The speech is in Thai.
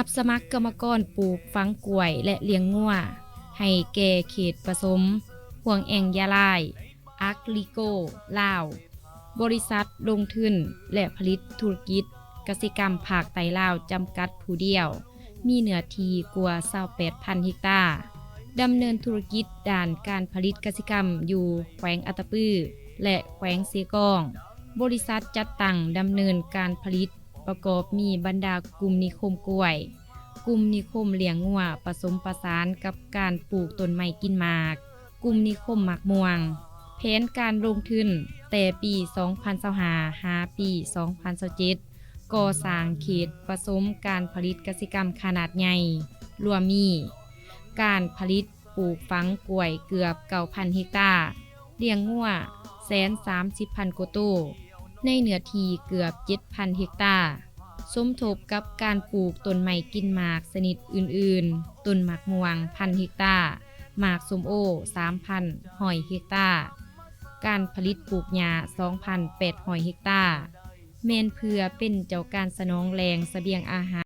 รับสมัครกรรมกรปลูกฝังกล้วยและเลี้ยงงัวให้แก่เขตผสมห่วงแองยาลายอักลิโกลาวบริษัทลงทุนและผลิตธุรกิจกสิกรรมภาคใต้ลาวจำกัดผู้เดียวมีเนื้อที่กว่า 28,000 เฮกตาร์ดำเนินธุรกิจด้านการผลิตกสิกรรมอยู่แขวงอัตตปือและแขวงเซกองบริษัทจัดตั้งดำเนินการผลิตประกอบมีบรรดากลุ่มนิคมกล้วยกลุ่มนิคมเลี้ยงงัวผสมประสานกับการปลูกต้นไม้กินหมากกลุ่มนิคมหมากม่วงแผนการลงทุนแต่ปี 2025 หาปี 2027 ก่อสร้างเขตผสมการผลิตกสิกรรมขนาดใหญ่รวมมีการผลิตปลูกฝังกล้วยเกือบ 9,000 เฮกตาร์เลี้ยงงัว130,000 กว่าตัวในเนื้อที่เกือบ 7,000 เฮกตาร์สมทบกับการปลูกต้นไม้กินหมากชนิดอื่นๆต้นหมากม่วง 1,000 เฮกตาร์หมากส้มโอ 3,100 เฮกตาร์การผลิตปลูกหญ้า 2,800 เฮกตาร์แม่นเพื่อเป็นเจ้าการสนองแหล่งเสบียงอาหาร